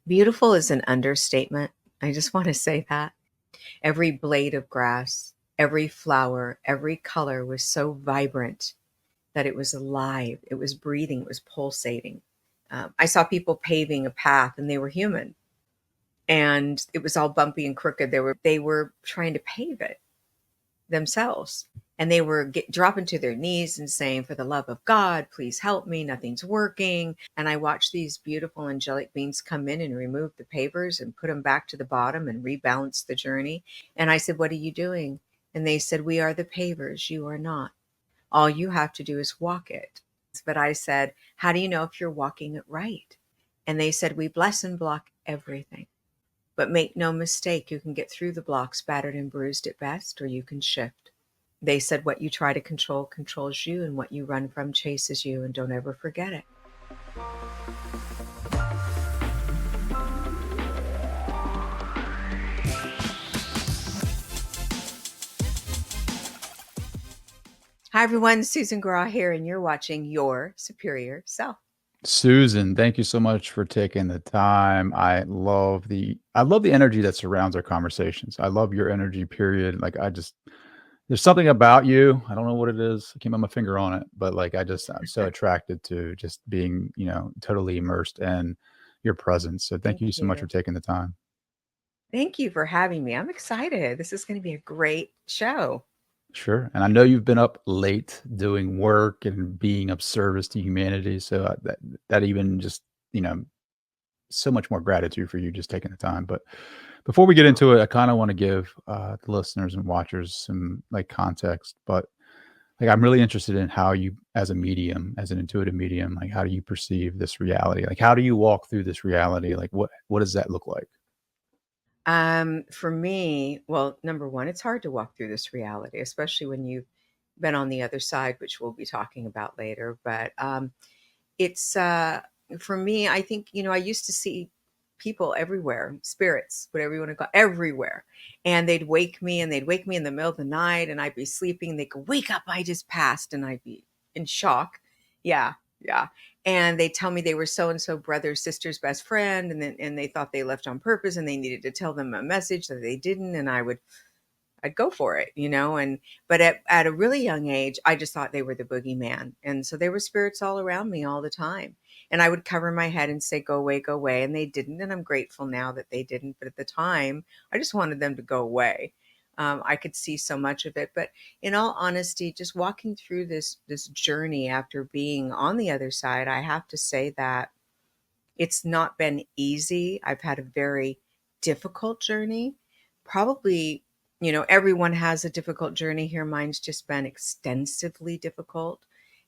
Beautiful is an understatement. I just want to say that. Every blade of grass, every flower, every color was so vibrant that it was alive, it was breathing, it was pulsating. I saw people paving a path and they were human, and it was all bumpy and crooked. They were trying to pave it themselves. And they were dropping to their knees and saying, "For the love of God, please help me. Nothing's working." And I watched these beautiful angelic beings come in and remove the pavers and put them back to the bottom and rebalance the journey. And I said, "What are you doing?" And they said, "We are the pavers. You are not. All you have to do is walk it." But I said, "How do you know if you're walking it right?" And they said, "We bless and block everything. But make no mistake, you can get through the blocks battered and bruised at best, or you can shift." They said, "What you try to control controls you, and what you run from chases you, and don't ever forget it." Hi, everyone. Susan Grau here, and you're watching Your Superior Self. Susan, thank you so much for taking the time. I love the energy that surrounds our conversations. I love your energy, period. There's something about you. I don't know what it is. I can't put my finger on it, but I'm so attracted to just being, totally immersed in your presence. So thank Thank you so much for you. taking the time. Thank you for having me. I'm excited. This is going to be a great show. Sure. And I know you've been up late doing work and being of service to humanity. So that even just, you know, so much more gratitude for you just taking the time. But before we get into it, I kind of want to give the listeners and watchers some like context. But like, I'm really interested in how you, as a medium, as an intuitive medium, like how do you perceive this reality? Like, how do you walk through this reality? Like, what does that look like? For me, well, number one, it's hard to walk through this reality, especially when you've been on the other side, which we'll be talking about later. But it's for me, I think, I used to see people everywhere, spirits, whatever you want to call, everywhere. And they'd wake me in the middle of the night, and I'd be sleeping, and they go, "Wake up, I just passed." And I'd be in shock. Yeah, yeah. And they tell me they were so and so brother, sister's best friend, and they thought they left on purpose, and they needed to tell them a message that they didn't. And I'd go for it, and but at a really young age, I just thought they were the boogeyman. And so there were spirits all around me all the time. And I would cover my head and say, "Go away, go away." And they didn't. And I'm grateful now that they didn't. But at the time, I just wanted them to go away. I could see so much of it. But in all honesty, just walking through this journey after being on the other side, I have to say that it's not been easy. I've had a very difficult journey. Probably, everyone has a difficult journey here. Mine's just been extensively difficult.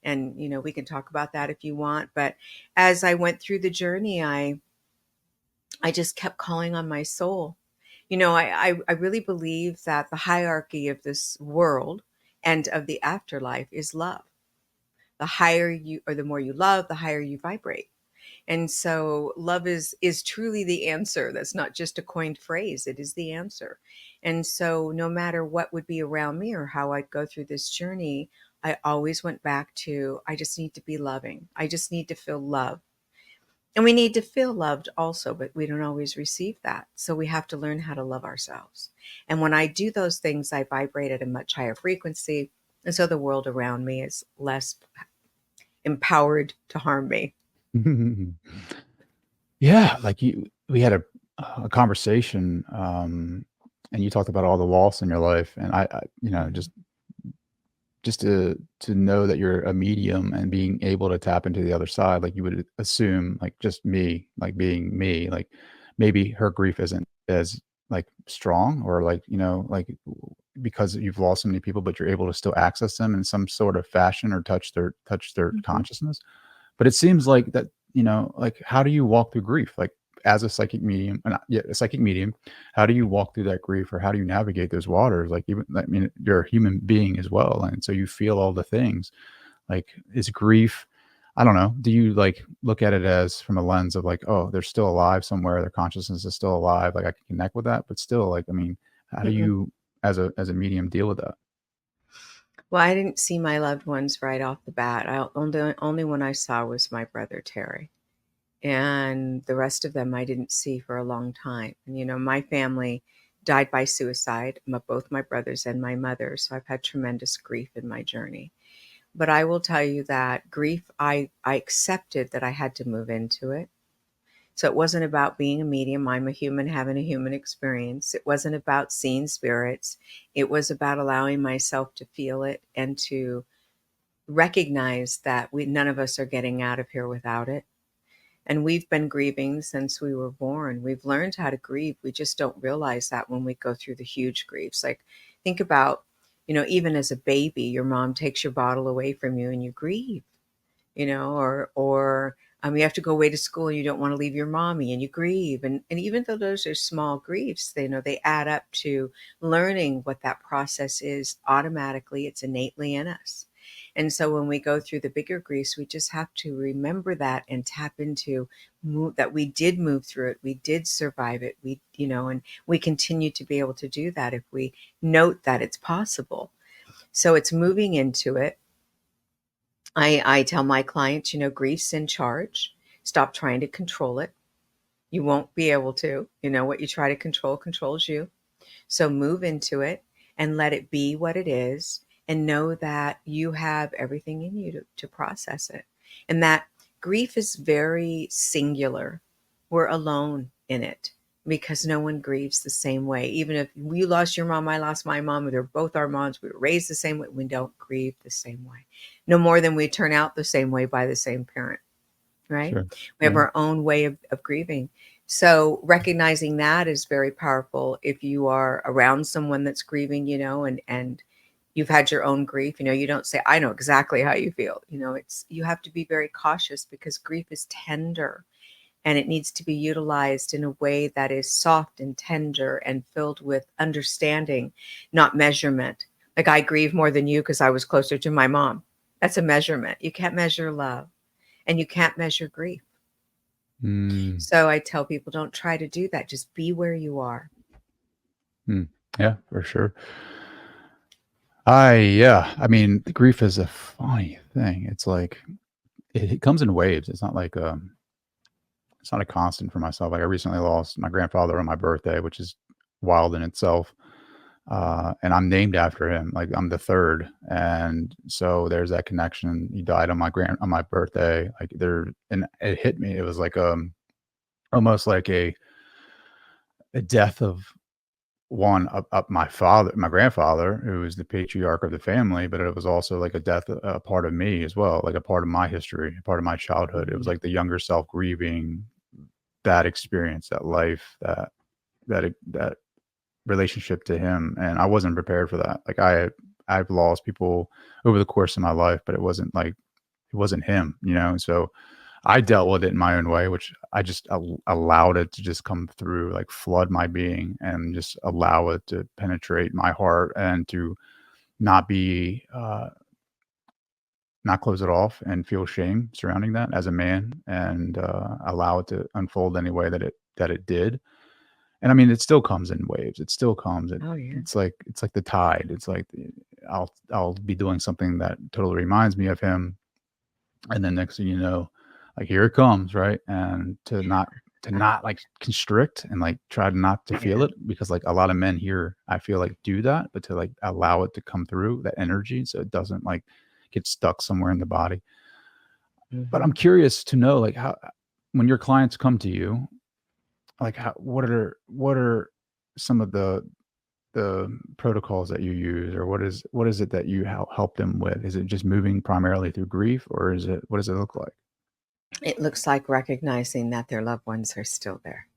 And, we can talk about that if you want. But as I went through the journey, I just kept calling on my soul. I really believe that the hierarchy of this world and of the afterlife is love. The higher you, or the more you love, the higher you vibrate. And so love is truly the answer. That's not just a coined phrase, it is the answer. And so no matter what would be around me or how I'd go through this journey, I always went back to, I just need to be loving. I just need to feel love. And we need to feel loved also, but we don't always receive that. So we have to learn how to love ourselves. And when I do those things, I vibrate at a much higher frequency. And so the world around me is less empowered to harm me. Yeah, we had a conversation, and you talked about all the loss in your life, and just to know that you're a medium and being able to tap into the other side, like you would assume, like just me, like being me, like maybe her grief isn't as like strong or because you've lost so many people, but you're able to still access them in some sort of fashion or touch their Mhm. consciousness. But it seems like that, like how do you walk through grief? Like as a psychic medium, yeah, a psychic medium, how do you walk through that grief or how do you navigate those waters? Like even, I mean, you're a human being as well. And so you feel all the things. Like is grief, I don't know. Do you like look at it as from a lens of like, oh, they're still alive somewhere, their consciousness is still alive. Like I can connect with that, but still like, I mean, how do Mm-mm. you as a medium deal with that? Well, I didn't see my loved ones right off the bat. Only one I saw was my brother Terry. And the rest of them I didn't see for a long time. And, my family died by suicide, both my brothers and my mother. So I've had tremendous grief in my journey. But I will tell you that grief, I accepted that I had to move into it. So it wasn't about being a medium. I'm a human having a human experience. It wasn't about seeing spirits. It was about allowing myself to feel it and to recognize that none of us are getting out of here without it. And we've been grieving since we were born. We've learned how to grieve. We just don't realize that when we go through the huge griefs. Like, think about, even as a baby, your mom takes your bottle away from you and you grieve, or you have to go away to school and you don't want to leave your mommy and you grieve. And even though those are small griefs, they add up to learning what that process is automatically. It's innately in us. And so when we go through the bigger griefs, we just have to remember that and tap into that we did move through it. We did survive it. And we continue to be able to do that if we note that it's possible. So it's moving into it. I tell my clients, grief's in charge. Stop trying to control it. You won't be able to. What you try to control controls you. So move into it and let it be what it is, and know that you have everything in you to process it. And that grief is very singular. We're alone in it because no one grieves the same way. Even if you lost your mom, I lost my mom, they're both our moms, we were raised the same way, we don't grieve the same way. No more than we turn out the same way by the same parent, right? Sure. We have Yeah. our own way of grieving. So recognizing that is very powerful. If you are around someone that's grieving, and you've had your own grief, you don't say, I know exactly how you feel. You have to be very cautious because grief is tender and it needs to be utilized in a way that is soft and tender and filled with understanding, not measurement. Like, I grieve more than you because I was closer to my mom. That's a measurement. You can't measure love and you can't measure grief. Mm. So I tell people, don't try to do that. Just be where you are. Mm. Yeah, for sure. Yeah. I mean, the grief is a funny thing. It's like it comes in waves. It's not a constant for myself. Like I recently lost my grandfather on my birthday, which is wild in itself. And I'm named after him. Like I'm the third, and so there's that connection. He died on my birthday. Like there, and it hit me. It was like almost like a death of one up my grandfather, who was the patriarch of the family, but it was also like a death, a part of me as well, like a part of my history, a part of my childhood. It was Mhm. like the younger self grieving that experience, that life, that relationship to him, and I wasn't prepared for that. Like I've lost people over the course of my life, but it wasn't him, So I dealt with it in my own way, which I just allowed it to just come through, like flood my being and just allow it to penetrate my heart and to not be, not close it off and feel shame surrounding that as a man and allow it to unfold any way that it did. And I mean, it still comes in waves. It still comes. Oh, yeah. It's like the tide. It's like I'll be doing something that totally reminds me of him, and then next thing you know, like here it comes, right? And to Uh, not like constrict and like try not to feel yeah. it because like a lot of men here, I feel like do that, but to like allow it to come through that energy so it doesn't like get stuck somewhere in the body. But Hmm. I'm curious to know like how when your clients come to you, like what are some of the protocols that you use, or what is it that you help them with? Is it just moving primarily through grief, or is it what does it look like? It looks like recognizing that their loved ones are still there.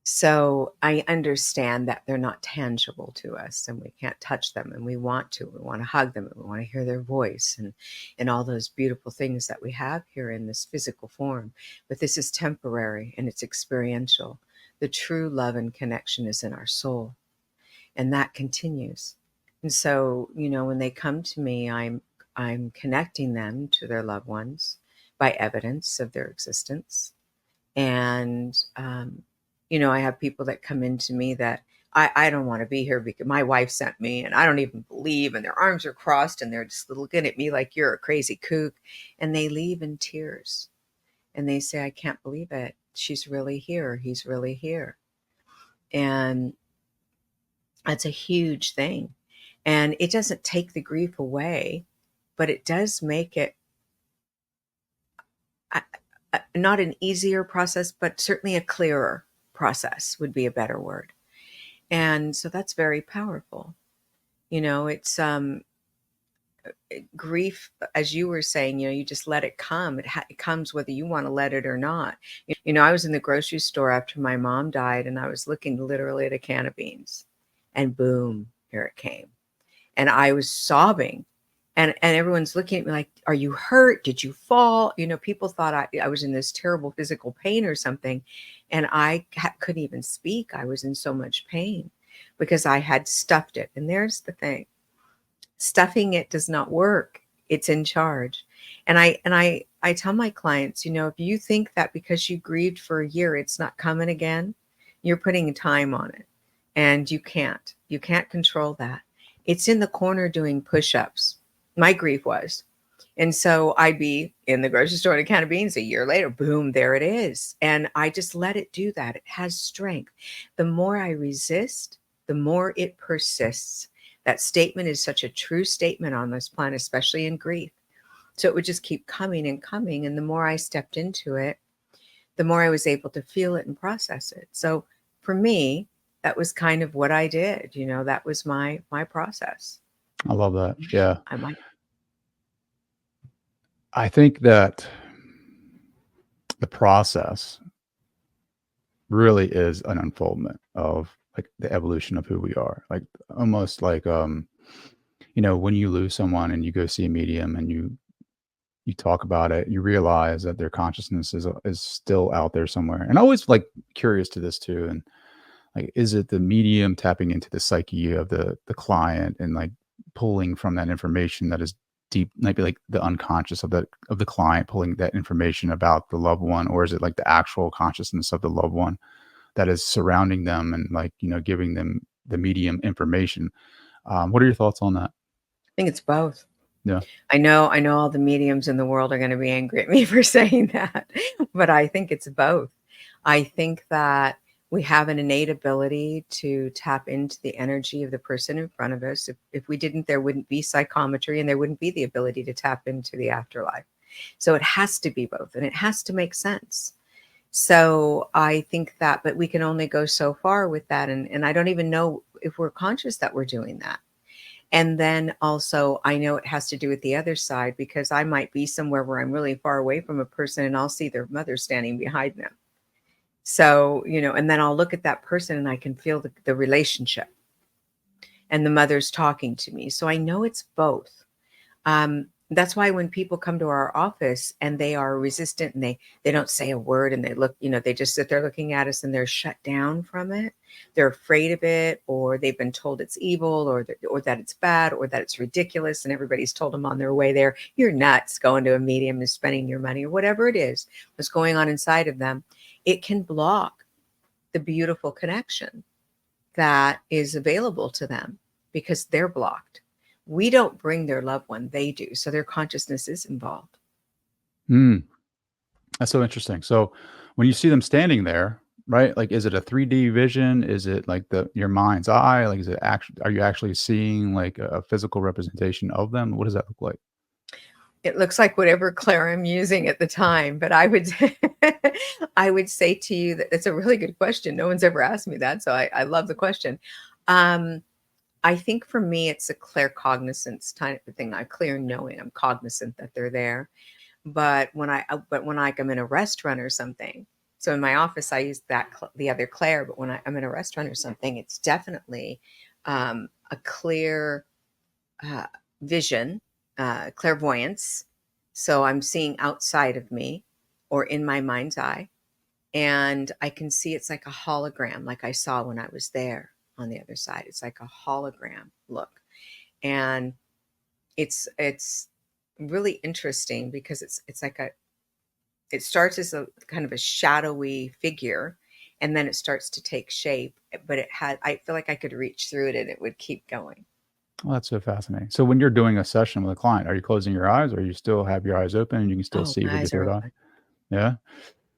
So I understand that they're not tangible to us and we can't touch them, and we want to. We want to hug them and we want to hear their voice and all those beautiful things that we have here in this physical form. But this is temporary and it's experiential. The true love and connection is in our soul, and that continues. And so, when they come to me, I'm connecting them to their loved ones by evidence of their existence. And I have people that come into me that I don't want to be here because my wife sent me and I don't even believe, and their arms are crossed and they're just looking at me like you're a crazy kook, and they leave in tears. and they say, I can't believe it. She's really here. He's really here. And that's a huge thing. And it doesn't take the grief away, but it does make it uh, not an easier process, but certainly a clearer process would be a better word. And so that's very powerful. It's grief, as you were saying, you just let it come. It comes whether you want to let it or not. I was in the grocery store after my mom died, and I was looking literally at a can of beans, and boom, here it came. And I was sobbing. And everyone's looking at me like, are you hurt? Did you fall? People thought I was in this terrible physical pain or something. And I couldn't even speak. I was in so much pain because I had stuffed it. And there's the thing. Stuffing it does not work. It's in charge. And I tell my clients, if you think that because you grieved for a year, it's not coming again, you're putting time on it. And you can't control that. It's in the corner doing push-ups. My grief was. And so I'd be in the grocery store in a can of beans a year later, boom, there it is. And I just let it do that. It has strength. The more I resist, the more it persists. That statement is such a true statement on this planet, especially in grief. So it would just keep coming and coming. And the more I stepped into it, the more I was able to feel it and process it. So for me, that was kind of what I did. That was my process. I love that. Yeah. I might. I think that the process really is an unfoldment of like the evolution of who we are. Like almost like when you lose someone and you go see a medium and you talk about it, you realize that their consciousness is still out there somewhere. And I always like curious to this too. And like, is it the medium tapping into the psyche of the client and like pulling from that information that is deep, maybe like the unconscious of the client, pulling that information about the loved one, or is it like the actual consciousness of the loved one that is surrounding them and like giving them the medium information? What are your thoughts on that? I think it's both. Yeah. I know all the mediums in the world are going to be angry at me for saying that, but I think it's both. I think that we have an innate ability to tap into the energy of the person in front of us. If we didn't, there wouldn't be psychometry and there wouldn't be the ability to tap into the afterlife. So it has to be both and it has to make sense. So I think that, but we can only go so far with that. And I don't even know if we're conscious that we're doing that. And then also, I know it has to do with the other side because I might be somewhere where I'm really far away from a person and I'll see their mother standing behind them. So, and then I'll look at that person and I can feel the relationship and the mother's talking to me. So I know it's both. That's why when people come to our office and they are resistant and they don't say a word and they look, they just sit there looking at us and they're shut down from it. They're afraid of it, or they've been told it's evil, or that it's bad, or that it's ridiculous, and everybody's told them on their way there, you're nuts going to a medium and spending your money, or whatever it is, what's going on inside of them. It can block the beautiful connection that is available to them because they're blocked. We don't bring their loved one, they do. So their consciousness is involved. Hmm. That's so interesting. So when you see them standing there, right? Like, is it a 3D vision? Is it like your mind's eye? Like, is it actually? Are you actually seeing like a physical representation of them? What does that look like? It looks like whatever Claire I'm using at the time, but I would I would say to you that it's a really good question. No one's ever asked me that, so I love the question. Um, I think for me, it's a clear cognizance type of thing. I clear knowing. I'm cognizant that they're there. But when I'm in a restaurant or something, so in my office I use the other Claire, but when I'm in a restaurant or something, it's definitely a clear uh, vision, clairvoyance. So I'm seeing outside of me or in my mind's eye, and I can see it's like a hologram, like I saw when I was there on the other side. It's like a hologram look, and it's really interesting because it's like it starts as a kind of a shadowy figure, and then it starts to take shape, but I feel like I could reach through it and it would keep going. Well, that's so fascinating. So when you're doing a session with a client, are you closing your eyes, or you still have your eyes open and you can still Oh, see my with your eyes are third eye? open. Yeah.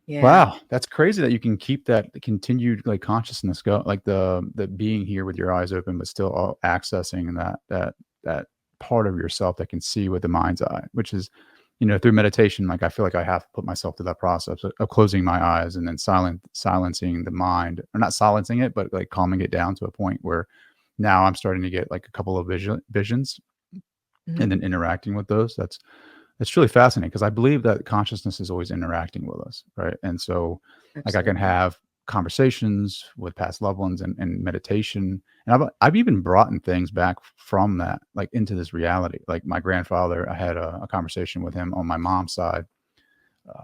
Yeah. Wow, that's crazy that you can keep that continued, like, consciousness go like, the being here with your eyes open, but still all accessing that part of yourself that can see with the mind's eye, which is, through meditation, like, I feel like I have to put myself through that process of closing my eyes and then silencing the mind, or not silencing it, but, like, calming it down to a point where now I'm starting to get, like, a couple of visions and Mhm. then interacting with those. That's really fascinating because I believe that consciousness is always interacting with us, right? And so, like, I can Absolutely. have conversations with past loved ones and meditation, and I've even brought in things back from that, like, into this reality. Like, my grandfather, I had a conversation with him on my mom's side.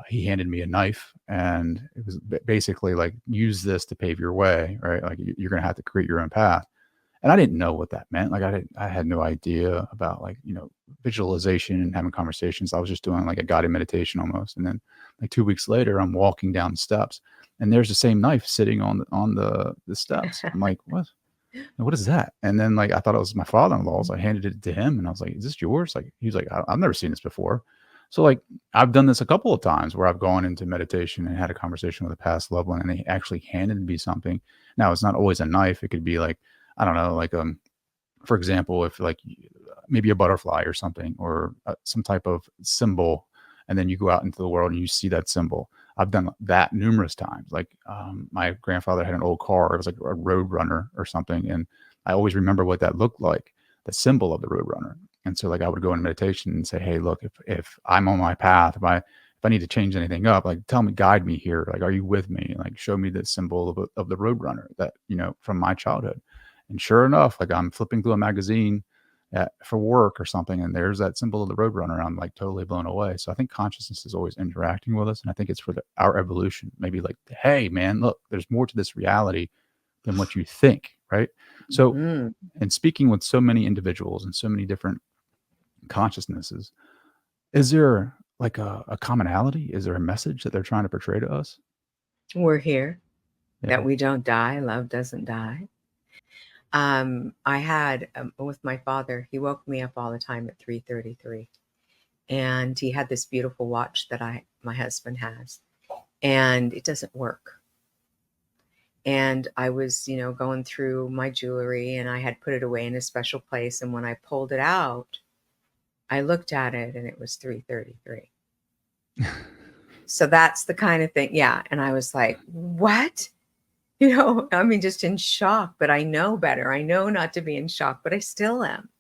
He handed me a knife, and it was basically like, use this to pave your way, right? Like, you're going to have to create your own path. And I didn't know what that meant. Like, I had no idea about, like, visualization and having conversations. I was just doing like a guided meditation almost. And then, like, 2 weeks later, I'm walking down the steps and there's the same knife sitting on the steps. I'm like, "What? What is that?" And then, like, I thought it was my father-in-law's. I handed it to him and I was like, "Is this yours?" Like, he was like, I've never seen this before." So, like, I've done this a couple of times where I've gone into meditation and had a conversation with a past loved one and they actually handed me something. Now, it's not always a knife. It could be like, I don't know, like, for example, if, like, maybe a butterfly or something, or some type of symbol, and then you go out into the world and you see that symbol. I've done that numerous times. Like, my grandfather had an old car. It was like a road runner or something, and I always remember what that looked like, the symbol of the road runner. And so, like, I would go in meditation and say, "Hey, look, if I'm on my path, if I need to change anything up, like, tell me, guide me here. Like, are you with me? Like, show me the symbol of the road runner that, from my childhood." And sure enough, like, I'm flipping through a magazine for work or something, and there's that symbol of the Roadrunner. I'm, like, totally blown away. So I think consciousness is always interacting with us, and I think it's for our evolution. Maybe, like, hey, man, look, there's more to this reality than what you think, right? So, Mhm. and speaking with so many individuals and so many different consciousnesses, is there, like, a commonality? Is there a message that they're trying to portray to us? We're here, that Yeah. we don't die, love doesn't die. I had, with my father, he woke me up all the time at 3:33, and he had this beautiful watch that my husband has, and it doesn't work. And I was, going through my jewelry and I had put it away in a special place, and when I pulled it out, I looked at it and it was 3:33. So that's the kind of thing, yeah, and I was like, "What?" I mean, just in shock, but I know better. I know not to be in shock, but I still am.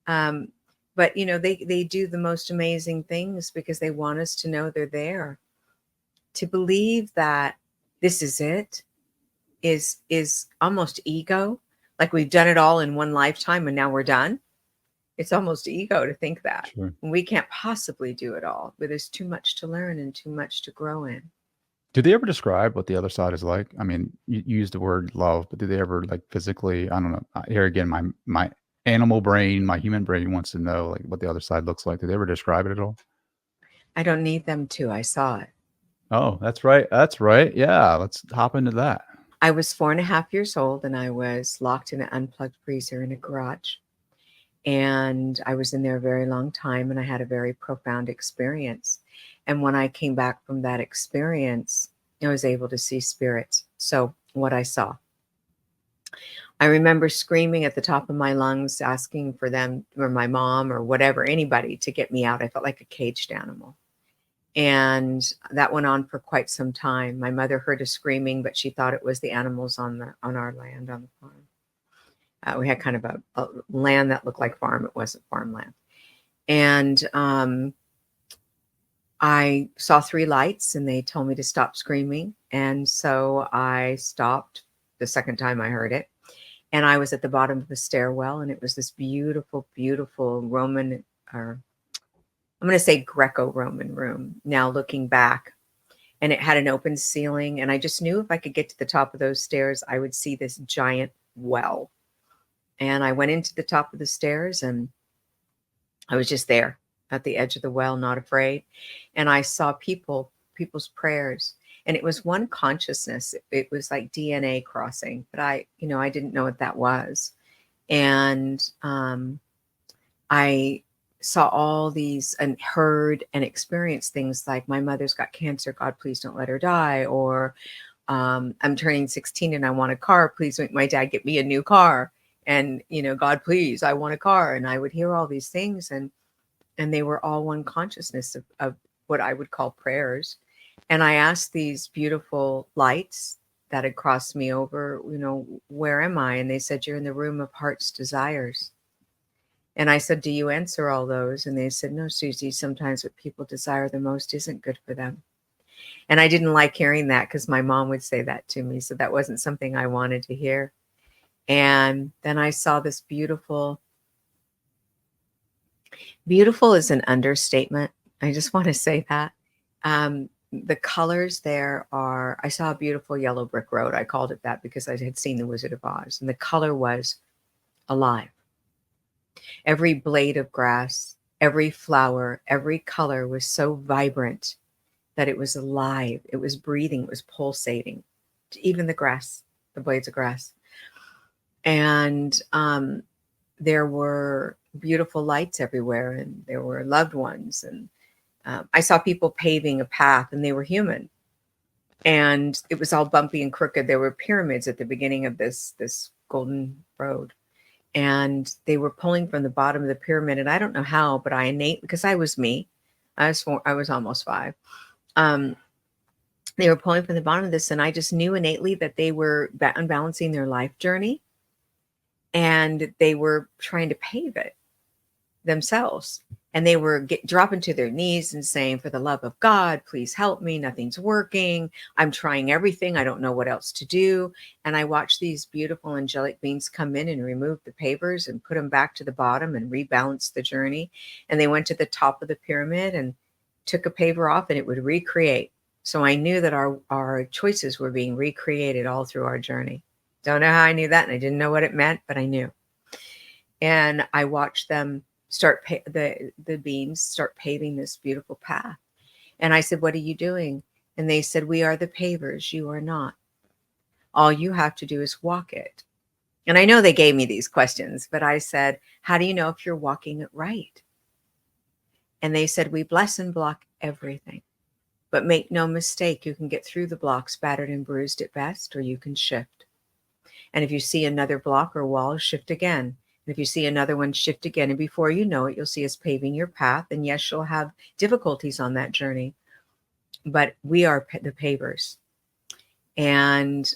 Um, but they do the most amazing things because they want us to know they're there. To believe that this is it is almost ego. Like we've done it all in one lifetime and now we're done. It's almost ego to think that. Sure. We can't possibly do it all, but there's too much to learn and too much to grow in. Do they ever describe what the other side is like? I mean, you used the word love, but do they ever, like, physically, I don't know. Here again, my animal brain, my human brain wants to know, like, what the other side looks like. Do they ever describe it at all? I don't need them to. I saw it. Oh, that's right. That's right. Yeah, let's hop into that. I was 4.5 years old and I was locked in an unplugged freezer in a garage. And I was in there a very long time and I had a very profound experience. And when I came back from that experience, I was able to see spirits. So, what I saw, I remember screaming at the top of my lungs, asking for them or my mom or whatever, anybody to get me out. I felt like a caged animal. And that went on for quite some time. My mother heard a screaming, but she thought it was the animals on our land on the farm. We had kind of a land that looked like farm. It wasn't farmland. And I saw three lights and they told me to stop screaming. And so I stopped the second time I heard it. And I was at the bottom of the stairwell and it was this beautiful, beautiful Roman, or I'm going to say Greco-Roman room now looking back. And it had an open ceiling. And I just knew if I could get to the top of those stairs, I would see this giant well. And I went into the top of the stairs and I was just there at the edge of the well, not afraid. And I saw people's prayers. And it was one consciousness. It was like DNA crossing, but I didn't know what that was. And I saw all these and heard and experienced things like, my mother's got cancer, God, please don't let her die. Or I'm turning 16 and I want a car. Please make my dad get me a new car. And, God, please, I want a car. And I would hear all these things, and they were all one consciousness of what I would call prayers. And I asked these beautiful lights that had crossed me over, where am I? And they said, you're in the room of heart's desires. And I said, do you answer all those? And they said, no, Susie, sometimes what people desire the most isn't good for them. And I didn't like hearing that because my mom would say that to me. So that wasn't something I wanted to hear. And then I saw this beautiful is an understatement. I just want to say that. The colors there are, I saw a beautiful yellow brick road. I called it that because I had seen The Wizard of Oz. And the color was alive. Every blade of grass, every flower, every color was so vibrant that it was alive. It was breathing. It was pulsating. Even the grass, the blades of grass. And there were beautiful lights everywhere, and there were loved ones. And I saw people paving a path, and they were human. And it was all bumpy and crooked. There were pyramids at the beginning of this golden road. And they were pulling from the bottom of the pyramid. And I don't know how, but because I was me, I was almost 5. They were pulling from the bottom of this, and I just knew innately that they were unbalancing their life journey, and they were trying to pave it themselves. And they were dropping to their knees and saying, for the love of God, please help me. Nothing's working. I'm trying everything. I don't know what else to do. And I watched these beautiful angelic beings come in and remove the pavers and put them back to the bottom and rebalance the journey. And they went to the top of the pyramid and took a paver off, and it would recreate. So I knew that our choices were being recreated all through our journey. Don't know how I knew that, and I didn't know what it meant, but I knew. And I watched them start the beams start paving this beautiful path. And I said, what are you doing? And they said, we are the pavers. You are not. All you have to do is walk it. And I know they gave me these questions, but I said, how do you know if you're walking it right? And they said, we bless and block everything. But make no mistake, you can get through the blocks battered and bruised at best, or you can shift. And if you see another block or wall, shift again. And if you see another one, shift again. And before you know it, you'll see us paving your path. And yes, you'll have difficulties on that journey, but we are the pavers. And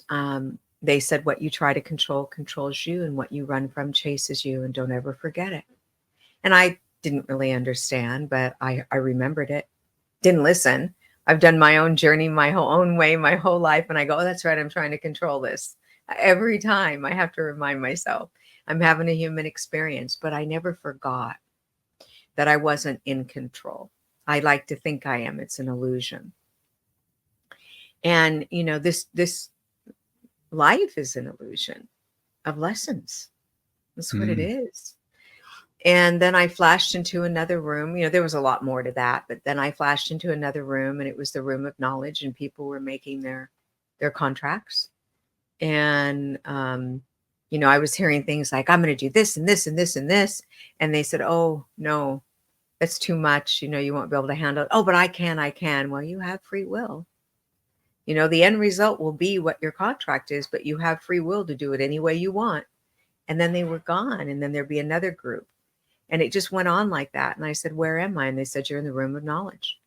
they said, what you try to control controls you, and what you run from chases you, and don't ever forget it. And I didn't really understand, but I remembered it. Didn't listen. I've done my own journey, my whole own way, my whole life. And I go, oh, that's right. I'm trying to control this. Every time I have to remind myself I'm having a human experience, but I never forgot that I wasn't in control. I like to think I am. It's an illusion. And, this life is an illusion of lessons. That's what it is. And then I flashed into another room. There was a lot more to that, but then I flashed into another room, and it was the room of knowledge, and people were making their contracts. And, I was hearing things like, I'm going to do this and this and this and this. And they said, oh, no, that's too much. You won't be able to handle it. Oh, but I can. Well, you have free will. The end result will be what your contract is, but you have free will to do it any way you want. And then they were gone. And then there'd be another group. And it just went on like that. And I said, where am I? And they said, you're in the room of knowledge.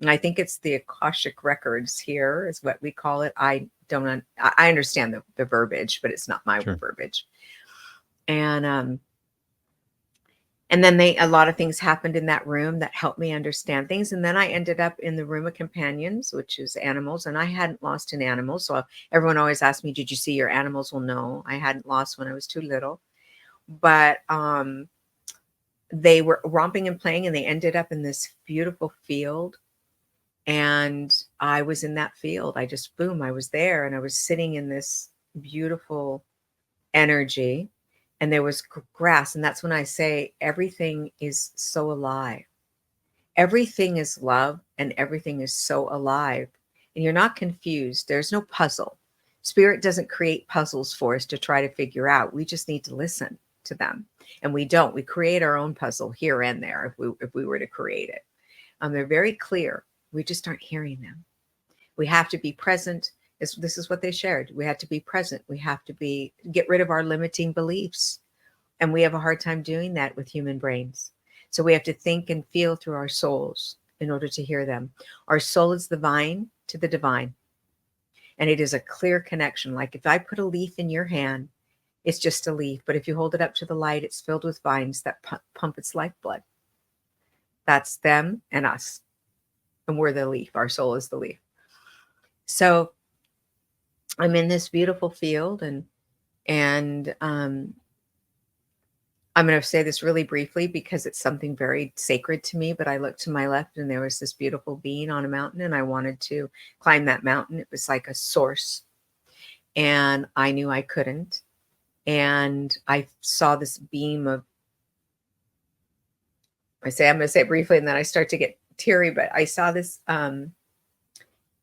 And I think it's the Akashic records here is what we call it. I understand the verbiage, but it's not my verbiage. And then a lot of things happened in that room that helped me understand things. And then I ended up in the room of companions, which is animals. And I hadn't lost an animal. So everyone always asked me, did you see your animals? Well, no, I hadn't lost when I was too little. But they were romping and playing, and they ended up in this beautiful field. And I was in that field. I was there, and I was sitting in this beautiful energy, and there was grass. And that's when I say everything is so alive. Everything is love, and everything is so alive. And you're not confused. There's no puzzle. Spirit doesn't create puzzles for us to try to figure out. We just need to listen. to them. And we don't. We create our own puzzle here and there if we were to create it. They're very clear. We just aren't hearing them. We have to be present. This is what they shared. We have to be present. We have to get rid of our limiting beliefs. And we have a hard time doing that with human brains. So we have to think and feel through our souls in order to hear them. Our soul is the vine to the divine. And it is a clear connection. Like if I put a leaf in your hand, it's just a leaf. But if you hold it up to the light, it's filled with vines that pump its lifeblood. That's them and us. And we're the leaf. Our soul is the leaf. So I'm in this beautiful field, and I'm going to say this really briefly because it's something very sacred to me, but I looked to my left and there was this beautiful being on a mountain, and I wanted to climb that mountain. It was like a source, and I knew I couldn't. And I saw this beam of, I'm going to say it briefly and then I start to get teary, but I saw this,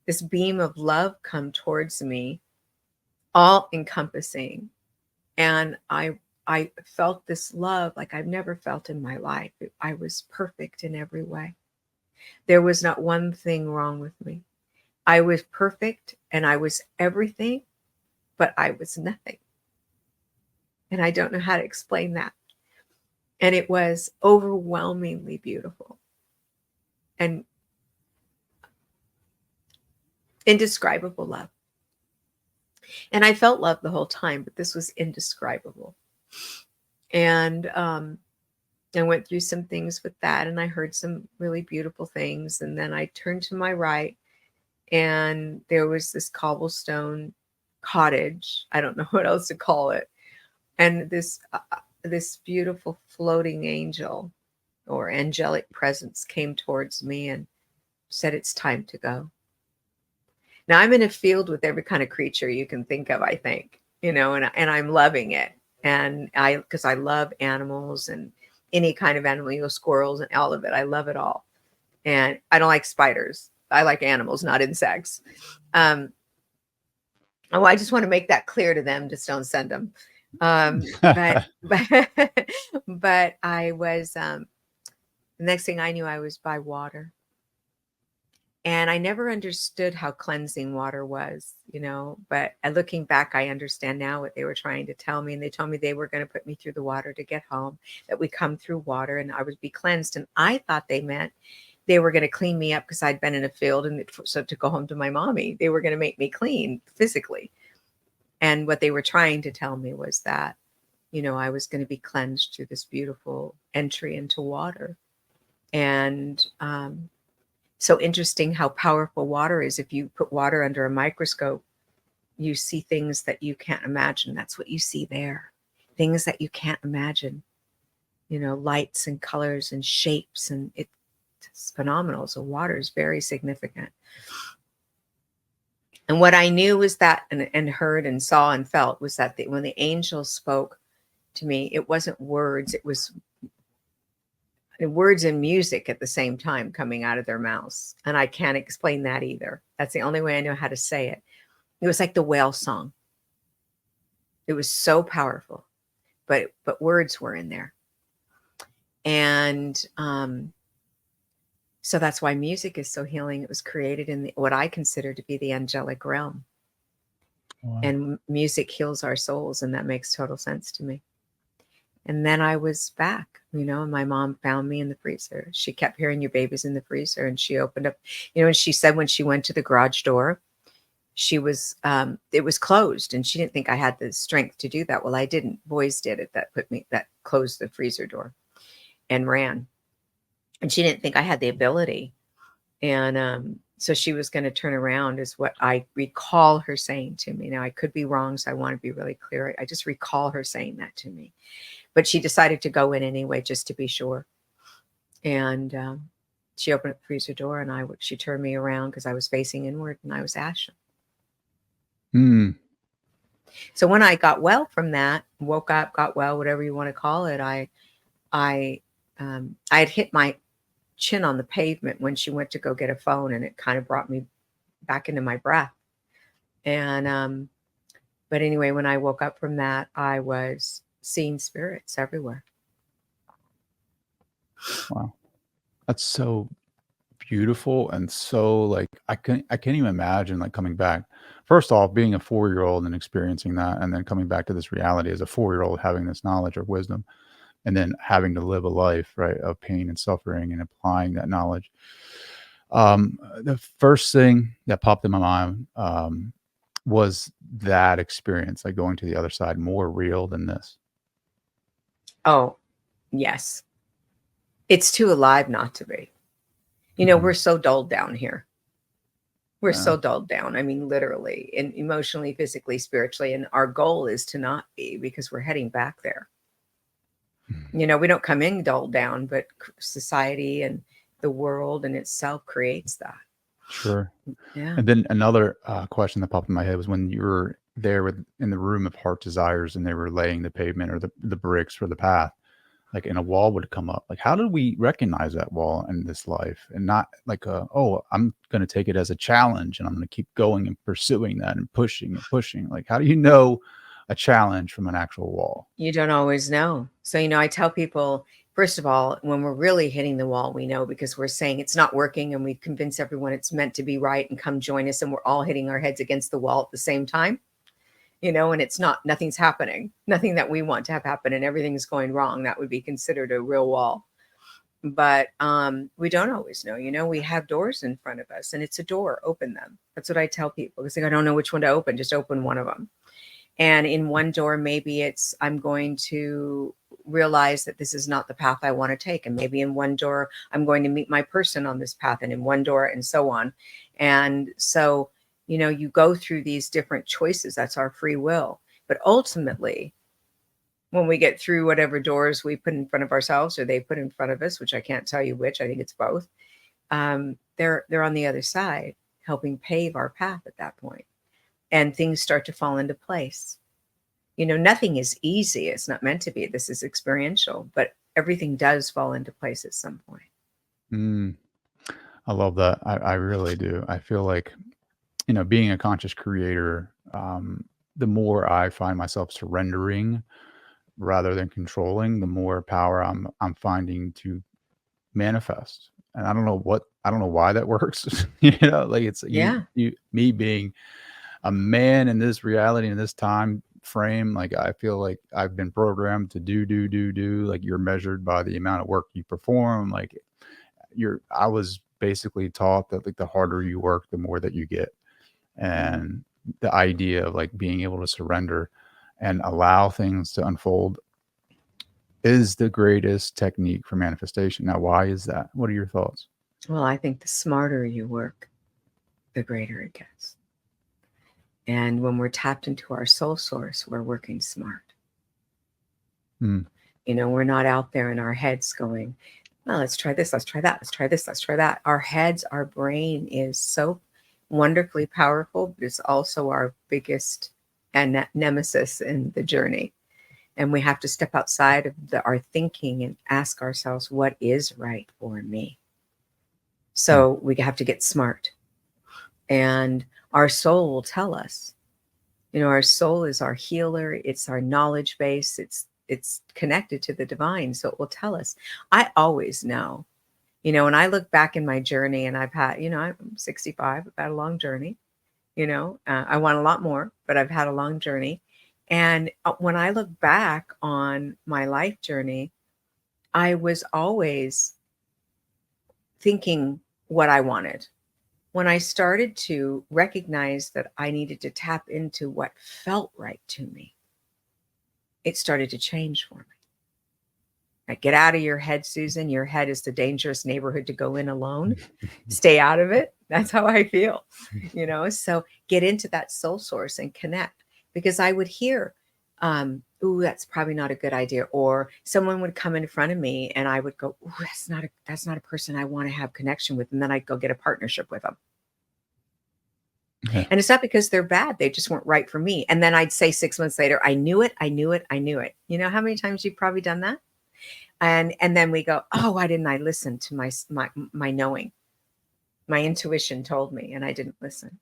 this beam of love come towards me, all encompassing. And I felt this love like I've never felt in my life. I was perfect in every way. There was not one thing wrong with me. I was perfect and I was everything, but I was nothing. And I don't know how to explain that. And it was overwhelmingly beautiful and indescribable love. And I felt love the whole time, but this was indescribable. And I went through some things with that, and I heard some really beautiful things. And then I turned to my right, and there was this cobblestone cottage. I don't know what else to call it. And this beautiful floating angel or angelic presence came towards me and said, "It's time to go." Now I'm in a field with every kind of creature you can think of, I think, and I'm loving it. And because I love animals and any kind of animal, squirrels and all of it. I love it all. And I don't like spiders. I like animals, not insects. Oh, I just want to make that clear to them. Just don't send them. But I was, the next thing I knew, I was by water. And I never understood how cleansing water was, but looking back, I understand now what they were trying to tell me. And they told me they were going to put me through the water to get home, that we come through water and I would be cleansed. And I thought they meant they were going to clean me up because I'd been in a field. And so to go home to my mommy, they were going to make me clean physically. And what they were trying to tell me was that, I was going to be cleansed through this beautiful entry into water. And, so interesting how powerful water is. If you put water under a microscope, you see things that you can't imagine. That's what you see there. Things that you can't imagine, lights and colors and shapes. And it's phenomenal. So water is very significant. And what I knew was that, and heard and saw and felt, was that when the angel spoke to me, it wasn't words. It was words and music at the same time coming out of their mouths. And I can't explain that either. That's the only way I know how to say it. It was like the whale song. It was so powerful, but words were in there. And so that's why music is so healing. It was created in what I consider to be the angelic realm. Wow. And music heals our souls, and that makes total sense to me. And then I was back, and my mom found me in the freezer. She kept hearing "Your baby's in the freezer." And she opened up, and she said when she went to the garage door, it was closed. And she didn't think I had the strength to do that. Well, I didn't. Boys did it. That closed the freezer door and ran. And she didn't think I had the ability. And so she was going to turn around, is what I recall her saying to me. Now, I could be wrong, so I want to be really clear. I just recall her saying that to me. But she decided to go in anyway, just to be sure. And she opened up the freezer door, and she turned me around because I was facing inward, and I was ashen. So when I got well from that, woke up, got well, whatever you want to call it, I had hit my chin on the pavement when she went to go get a phone, and it kind of brought me back into my breath. And but anyway, when I woke up from that, I was seeing spirits everywhere. Wow. That's so beautiful and so, like, I can't even imagine, like, coming back. First off, being a 4-year-old and experiencing that, and then coming back to this reality as a 4-year-old, having this knowledge or wisdom, and then having to live a life, right, of pain and suffering and applying that knowledge. The first thing that popped in my mind, was that experience, like, going to the other side more real than this? Oh, yes. It's too alive not to be. We're Mhm. so dulled down here. We're Yeah. so dulled down. I mean, literally, and emotionally, physically, spiritually. And our goal is to not be, because we're heading back there. Mhm. We don't come in dulled down, but society and the world in itself creates that. Sure. Yeah. And then another, question that popped in my head was when you were there in the room of heart desires and they were laying the pavement or the bricks for the path, like, and a wall would come up. Like, how do we recognize that wall in this life and not like, "Oh, I'm gonna take it as a challenge, and I'm gonna keep going and pursuing that and pushing and pushing." Like, how do you know a challenge from an actual wall? You don't always know. So, I tell people, first of all, when we're really hitting the wall, we know, because we're saying it's not working and we convince everyone it's meant to be right and come join us. And we're all hitting our heads against the wall at the same time, and it's not, nothing's happening, nothing that we want to have happen, and everything's going wrong. That would be considered a real wall. But we don't always know. We have doors in front of us, and it's a door. Open them. That's what I tell people. It's like, I don't know which one to open. Just open one of them. And in one door, maybe it's, I'm going to realize that this is not the path I want to take. And maybe in one door, I'm going to meet my person on this path, and in one door, and so on. And so, you go through these different choices. That's our free will. But ultimately, when we get through whatever doors we put in front of ourselves or they put in front of us, which I can't tell you which, I think it's both, they're on the other side, helping pave our path at that point, and things start to fall into place. Nothing is easy. It's not meant to be. This is experiential, but everything does fall into place at some point. Mm, I love that. I really do. I feel like, being a conscious creator, the more I find myself surrendering rather than controlling, the more power I'm finding to manifest. And I don't know why that works. Like, it's Yeah. me being a man in this reality, in this time frame, like, I feel like I've been programmed to do, like, you're measured by the amount of work you perform, like, I was basically taught that, like, the harder you work, the more that you get. Mm. And the idea of, like, being able to surrender and allow things to unfold is the greatest technique for manifestation. Now, why is that? What are your thoughts? Well, I think the smarter you work, the greater it gets. And when we're tapped into our soul source, we're working smart. Mm, We're not out there in our heads going, well, let's try this, let's try that, let's try this, let's try that. Our heads, our brain is so wonderfully powerful, but it's also our biggest and nemesis in the journey. And we have to step outside of our thinking and ask ourselves, what is right for me? mm, So we have to get smart. And our soul will tell us. Our soul is our healer. It's our knowledge base. It's connected to the divine. So it will tell us. I always know, when I look back in my journey, and I've had, I'm 65, I've had a long journey, I want a lot more, but I've had a long journey. And when I look back on my life journey, I was always thinking what I wanted. When I started to recognize that I needed to tap into what felt right to me, it started to change for me. Like, get out of your head, Susan. Your head is the dangerous neighborhood to go in alone. Stay out of it. That's how I feel, So get into that soul source and connect, because I would hear, ooh, that's probably not a good idea. Or someone would come in front of me and I would go, ooh, that's not a person I want to have connection with. And then I'd go get a partnership with them. yeah. And it's not because they're bad. They just weren't right for me. And then I'd say 6 months later, I knew it. I knew it. I knew it. You know how many times you've probably done that? And then we go, oh, why didn't I listen to my knowing? My intuition told me, and I didn't listen.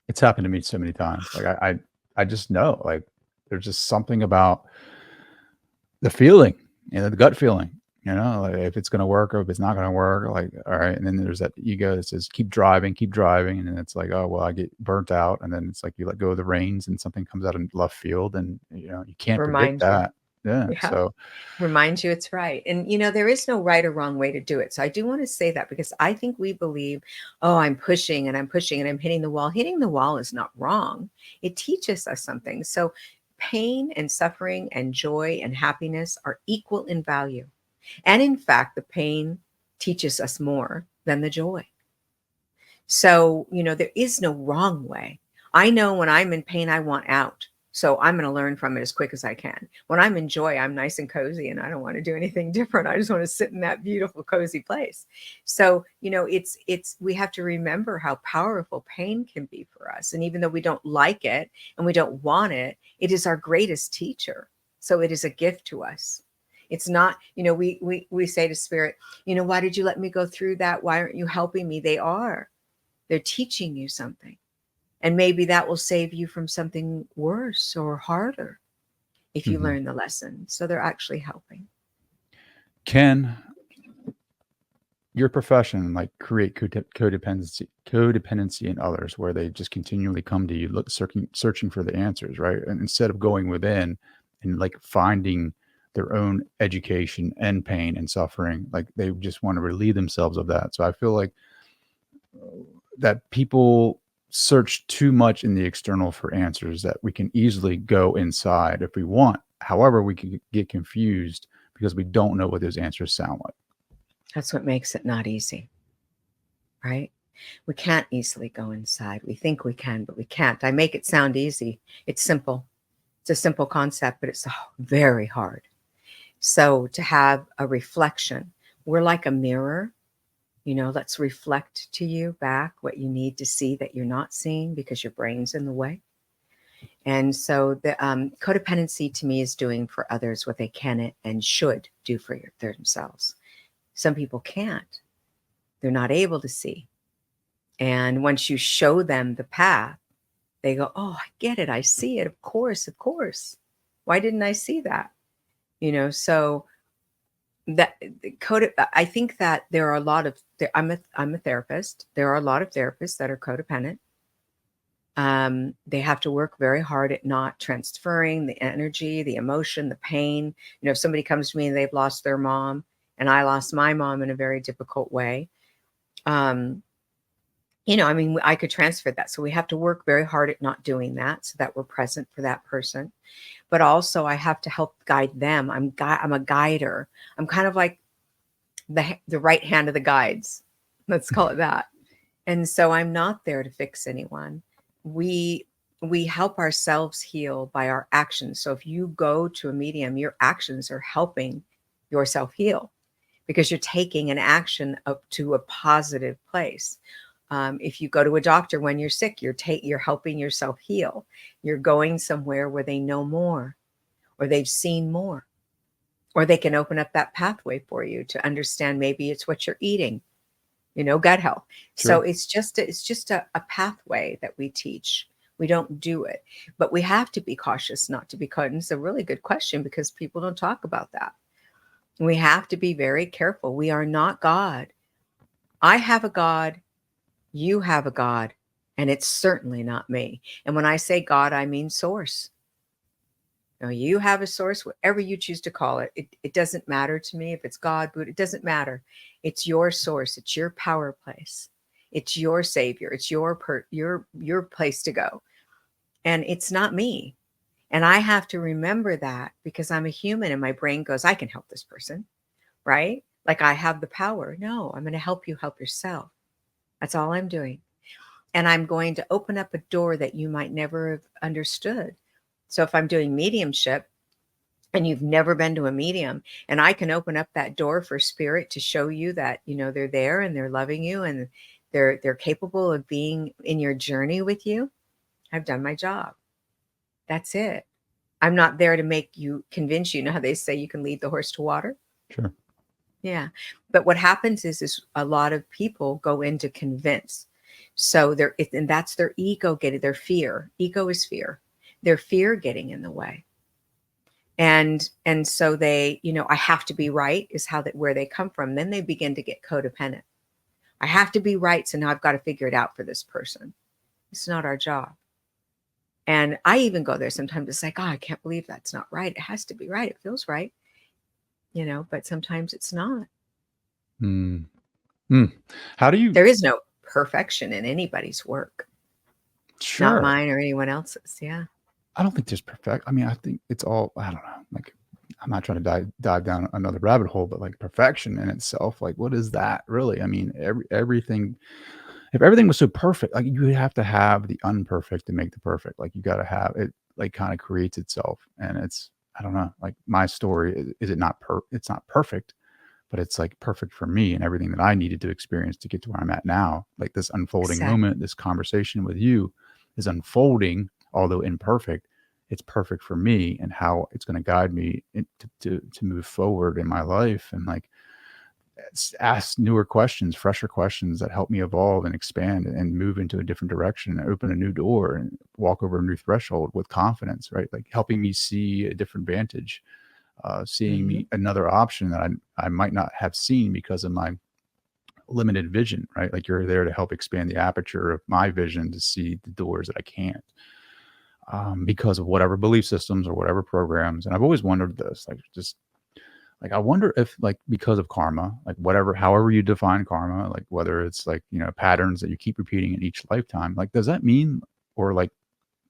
It's happened to me so many times. Like, I just know, like, There's just something about the feeling, the gut feeling, like if it's going to work or if it's not going to work, like, all right. And then there's that ego that says, keep driving. And then it's like, oh, well, I get burnt out. And then it's like, you let go of the reins and something comes out in left field and, you can't predict Remind you. that. Yeah. Yeah. So, Remind you it's right. And, there is no right or wrong way to do it. So I do want to say that because I think we believe, oh, I'm pushing and I'm pushing and I'm hitting the wall. Hitting the wall is not wrong. It teaches us something. So pain and suffering and joy and happiness are equal in value. And in fact, the pain teaches us more than the joy. So, there is no wrong way. I know when I'm in pain, I want out. So I'm going to learn from it as quick as I can. When I'm in joy, I'm nice and cozy and I don't want to do anything different. I just want to sit in that beautiful, cozy place. So, we have to remember how powerful pain can be for us. And even though we don't like it and we don't want it, it is our greatest teacher. So it is a gift to us. It's not, we say to spirit, why did you let me go through that? Why aren't you helping me? They are. They're teaching you something. And maybe that will save you from something worse or harder if you mhm. learn the lesson. So they're actually helping. Can your profession like create codependency in others where they just continually come to you searching for the answers, right? And instead of going within and like finding their own education and pain and suffering, like they just want to relieve themselves of that. So I feel like that people search too much in the external for answers, that we can easily go inside if we want. However, we can get confused because we don't know what those answers sound like. That's what makes it not easy, right? We can't easily go inside. We think we can, but we can't. I make it sound easy. It's simple. It's a simple concept, but it's very hard. So to have a reflection, we're like a mirror. Let's reflect to you back what you need to see that you're not seeing because your brain's in the way. And so the codependency to me is doing for others what they can and should do for themselves. Some people can't. They're not able to see. And once you show them the path, they go, oh, I get it. I see it. Of course, of course. Why didn't I see that? So that I think that there are a lot of, I'm a therapist. There are a lot of therapists that are codependent. They have to work very hard at not transferring the energy, the emotion, the pain. If somebody comes to me and they've lost their mom and I lost my mom in a very difficult way, I could transfer that. So we have to work very hard at not doing that so that we're present for that person. But also I have to help guide them. I'm a guider. I'm kind of like the right hand of the guides. Let's call it that. And so I'm not there to fix anyone. We help ourselves heal by our actions. So if you go to a medium, your actions are helping yourself heal because you're taking an action up to a positive place. If you go to a doctor when you're sick, you're helping yourself heal. You're going somewhere where they know more, or they've seen more, or they can open up that pathway for you to understand. Maybe it's what you're eating, gut health. So Sure. it's just a pathway that we teach. We don't do it, but we have to be cautious not to be caught. And it's a really good question because people don't talk about that. We have to be very careful. We are not God. I have a God. You have a God, and it's certainly not me. And when I say God, I mean source. You have a source, whatever you choose to call it. It doesn't matter to me if it's God, Buddha. It doesn't matter. It's your source. It's your power place. It's your savior. It's your place to go. And it's not me. And I have to remember that because I'm a human and my brain goes, I can help this person, right? Like I have the power. No, I'm going to help you help yourself. That's all I'm doing. And I'm going to open up a door that you might never have understood. So if I'm doing mediumship and you've never been to a medium, and I can open up that door for spirit to show you that, they're there and they're loving you and they're capable of being in your journey with you, I've done my job. That's it. I'm not there to make you convince you. How they say you can lead the horse to water? Sure. Yeah. But what happens is a lot of people go in to convince. So and that's their ego getting their fear. Ego is fear. their fear getting in the way. And so they, I have to be right is how that where they come from. Then they begin to get codependent. I have to be right, so now I've got to figure it out for this person. It's not our job. And I even go there sometimes. It's like, oh, I can't believe that's not right. It has to be right. It feels right, but sometimes it's not. Mm. Mm. How do you? There is no perfection in anybody's work, not Sure. mine or anyone else's. Yeah. I don't think there's perfect. I mean, I think it's all. I don't know. Like, I'm not trying to dive down another rabbit hole, but like perfection in itself, like, what is that really? I mean, everything. If everything was so perfect, like you have to have the unperfect to make the perfect. Like you got to have it. Like kind of creates itself, and it's. I don't know. Like my story is it not it's not perfect, but it's like perfect for me and everything that I needed to experience to get to where I'm at now. Like this unfolding Exactly. moment, this conversation with you is unfolding, although imperfect. It's perfect for me and how it's going to guide me to move forward in my life and like ask newer questions, fresher questions that help me evolve and expand and move into a different direction and open a new door and walk over a new threshold with confidence, right? Like helping me see a different vantage, seeing Hmm. me another option that I might not have seen because of my limited vision, right? Like you're there to help expand the aperture of my vision to see the doors that I can't, because of whatever belief systems or whatever programs. And I've always wondered this, like just like I wonder if like because of karma, like whatever, however you define karma, like whether it's like patterns that you keep repeating in each lifetime, like does that mean or like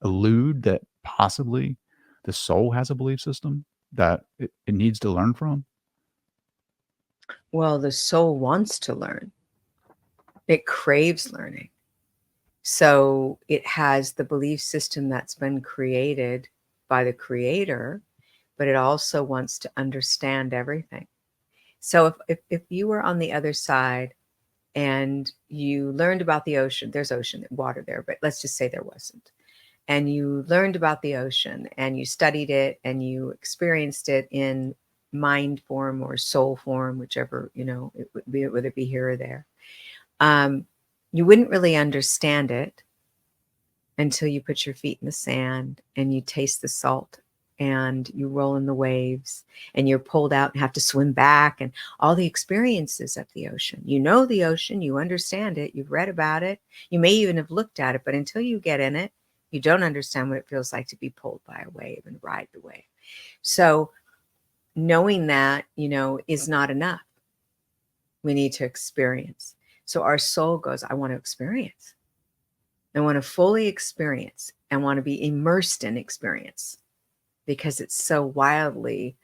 allude that possibly the soul has a belief system that it needs to learn from? Well, the soul wants to learn, it craves learning. So it has the belief system that's been created by the creator, but it also wants to understand everything. So if you were on the other side and you learned about the ocean, there's ocean water there, but let's just say there wasn't. And you learned about the ocean and you studied it and you experienced it in mind form or soul form, whichever, it would be, whether it be here or there. Um, you wouldn't really understand it until you put your feet in the sand and you taste the salt and you roll in the waves and you're pulled out and have to swim back and all the experiences of the ocean. You know the ocean, you understand it, you've read about it, you may even have looked at it, but until you get in it, you don't understand what it feels like to be pulled by a wave and ride the wave. So knowing that, is not enough. We need to experience. So our soul goes, I want to experience. I want to fully experience and want to be immersed in experience because it's so wildly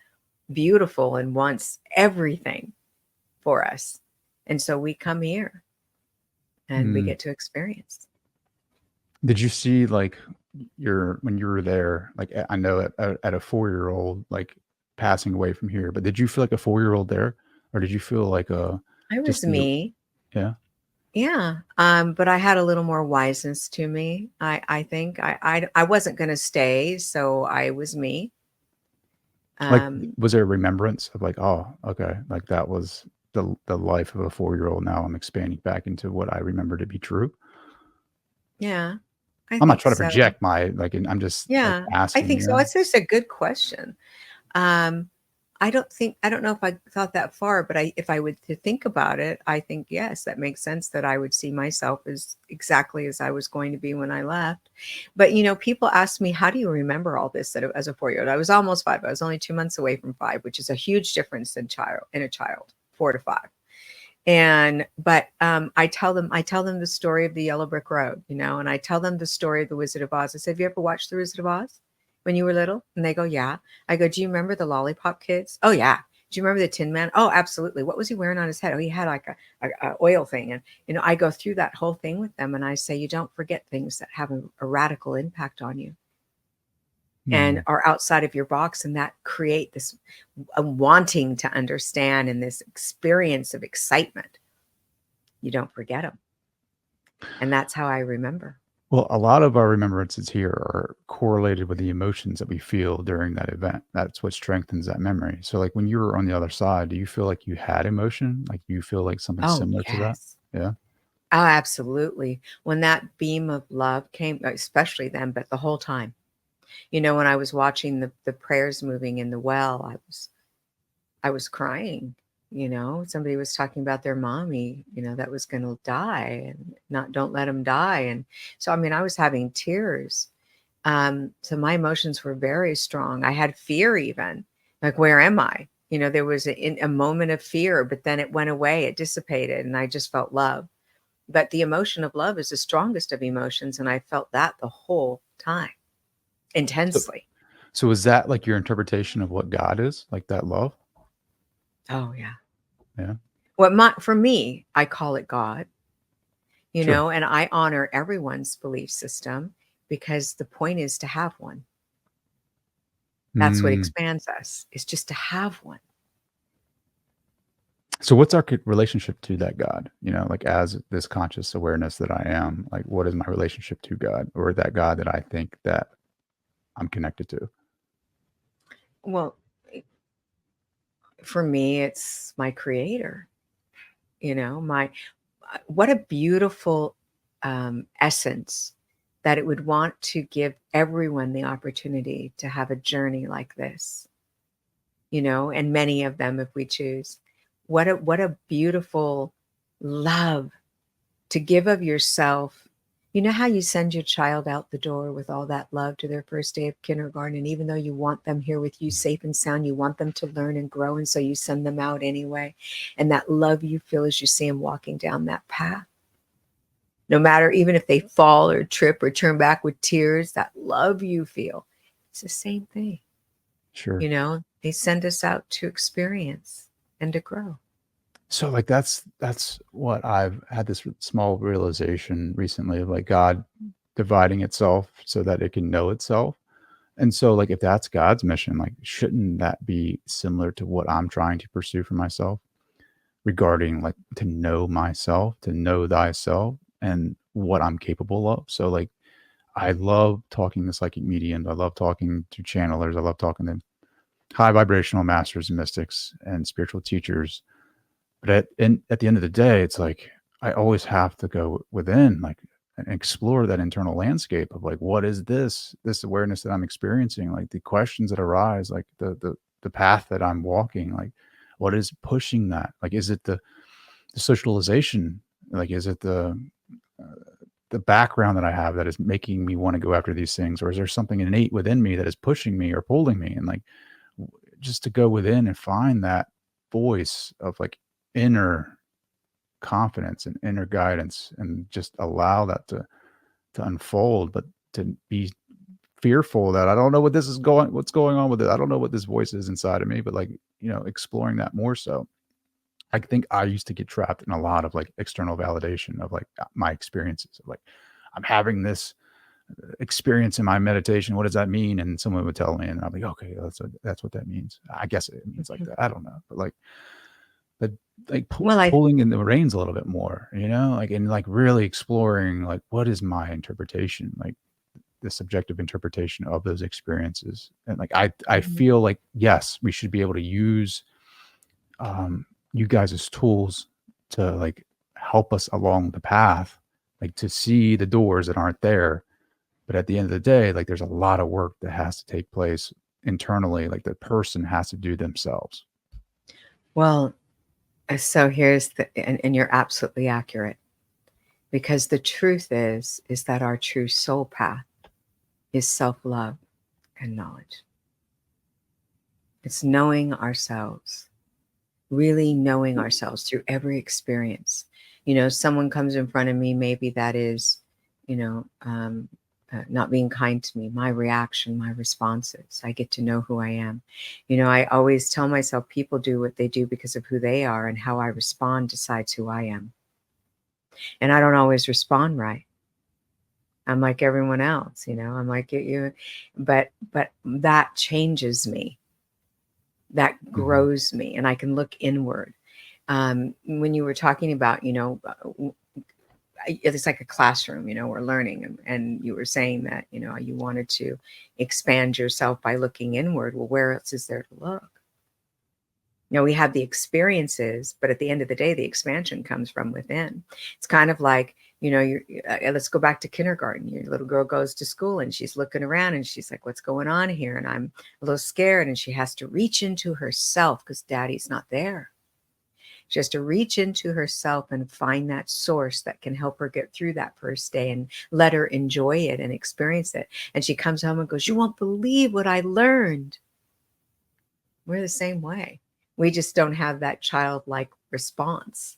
beautiful and wants everything for us. And so we come here and we Mm. get to experience. Did you see like your when you were there? Like I know at a 4-year-old like passing away from here, but did you feel like a 4-year-old there, or did you feel like a I was just the me. yeah? Yeah. But I had a little more wiseness to me. I think I wasn't going to stay. So I was me. Like, Um, was there a remembrance of like, oh, okay, like that was the life of a 4-year-old. Now I'm expanding back into what I remember to be true. yeah, I I'm not think trying to so. project my like, and I'm just like Yeah, I asking, think so. It's just a good question. Um, I don't know if I thought that far, but if I would to think about it, I think yes, that makes sense that I would see myself as exactly as I was going to be when I left. But people ask me, how do you remember all this as a 4-year-old? I was almost 5. I was only 2 months away from 5, which is a huge difference in a child, 4 to 5. And but I tell them the story of the yellow brick road, and I tell them the story of the Wizard of Oz. I said, have you ever watched the Wizard of Oz when you were little? And they go, yeah. I go, do you remember the lollipop kids? Oh yeah. Do you remember the Tin Man? Oh, absolutely. What was he wearing on his head? Oh, he had like a oil thing. And I go through that whole thing with them and I say, you don't forget things that have a radical impact on you and mm, are outside of your box, and that create this wanting to understand and this experience of excitement. You don't forget them. And that's how I remember. well, a lot of our remembrances here are correlated with the emotions that we feel during that event. That's what strengthens that memory. So, like when you were on the other side, do you feel like you had emotion? Like you feel like something Oh, similar to that? yes. Yeah. Oh, absolutely. When that beam of love came, especially then, but the whole time. You know, when I was watching the prayers moving in the well, I was crying. You know, somebody was talking about their mommy, you know, that was going to die, and not, don't let him die. And so, I mean, I was having tears. So my emotions were very strong. I had fear, even like, where am I? You know, there was a moment of fear, but then it went away, it dissipated, and I just felt love. But the emotion of love is the strongest of emotions. And I felt that the whole time, So intensely. so is that like your interpretation of what God is? Like that love? Oh, yeah. Yeah. For me, I call it God, you Sure. know, and I honor everyone's belief system, because the point is to have one. That's what Mm. expands us, is just to have one. So what's our relationship to that God? You know, like as this conscious awareness that I am, like what is my relationship to God or that God that I think that I'm connected to? Well, for me, it's my creator, you know, my what a beautiful essence, that it would want to give everyone the opportunity to have a journey like this, you know, and many of them if we choose. What a beautiful love to give of yourself. You know how you send your child out the door with all that love to their first day of kindergarten, and even though you want them here with you safe and sound, you want them to learn and grow, and so you send them out anyway. And that love you feel as you see them walking down that path, no matter, even if they fall or trip or turn back with tears, that love you feel, it's the same thing. Sure. You know, they send us out to experience and to grow. So like that's what I've had this small realization recently of like God dividing itself so that it can know itself. And so like if that's God's mission, like shouldn't that be similar to what I'm trying to pursue for myself regarding like to know myself, to know thyself and what I'm capable of. So like I love talking to psychic mediums. I love talking to channelers. I love talking to high vibrational masters and mystics and spiritual teachers. But at the end of the day, it's like I always have to go within, like, and explore that internal landscape of like, what is this awareness that I'm experiencing? Like the questions that arise, like the path that I'm walking, like what is pushing that? Like, is it the socialization? Like, is it uh, the background that I have that is making me want to go after these things, or is there something innate within me that is pushing me or pulling me? And like, just to go within and find that voice of like inner confidence and inner guidance and just allow that to unfold, but to be fearful that I don't know what's going on with it. I don't know what this voice is inside of me, but like, you know, exploring that more so. I think I used to get trapped in a lot of like external validation of like my experiences of like, I'm having this experience in my meditation. What does that mean? And someone would tell me, and I'm like, okay, that's what that means. I guess it means like Mhm. that. I don't know, but like Well, I pulling in the reins a little bit more, you know, like and like really exploring like what is my interpretation, like the subjective interpretation of those experiences. And like I Mhm. feel like yes, we should be able to use you guys as tools to like help us along the path, like to see the doors that aren't there. But at the end of the day, like there's a lot of work that has to take place internally, like the person has to do themselves. well, so here's and you're absolutely accurate, because the truth is that our true soul path is self-love and knowledge. It's knowing ourselves, really knowing ourselves through every experience. You know, someone comes in front of me, maybe that is, you know, not being kind to me, my reaction, my responses. I get to know who I am. You know, I always tell myself people do what they do because of who they are, and how I respond decides who I am. And I don't always respond right. I'm like everyone else, you know. I'm like you, but that changes me. That Mhm. grows me, and I can look inward. When you were talking about, you know, it's like a classroom, you know, we're learning, and you were saying that, you know, you wanted to expand yourself by looking inward. Well, where else is there to look? You know, we have the experiences, but at the end of the day, the expansion comes from within. It's kind of like Let's go back to kindergarten. Your little girl goes to school and she's looking around and she's like, what's going on here? And I'm a little scared, and she has to reach into herself because daddy's not there. She has to reach into herself and find that source that can help her get through that first day and let her enjoy it and experience it. And she comes home and goes, you won't believe what I learned. We're the same way. We just don't have that childlike response,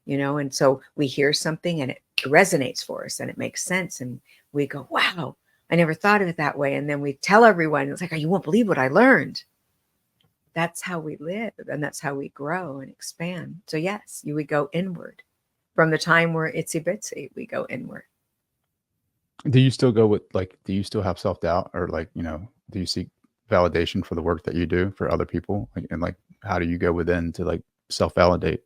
and so we hear something and it resonates for us and it makes sense. And we go, wow, I never thought of it that way. And then we tell everyone, it's like, oh, you won't believe what I learned. That's how we live, and that's how we grow and expand. So yes, we go inward. From the time we're itsy bitsy, we go inward. Do you still go with do you still have self-doubt, or do you seek validation for the work that you do for other people? How do you go within to self-validate?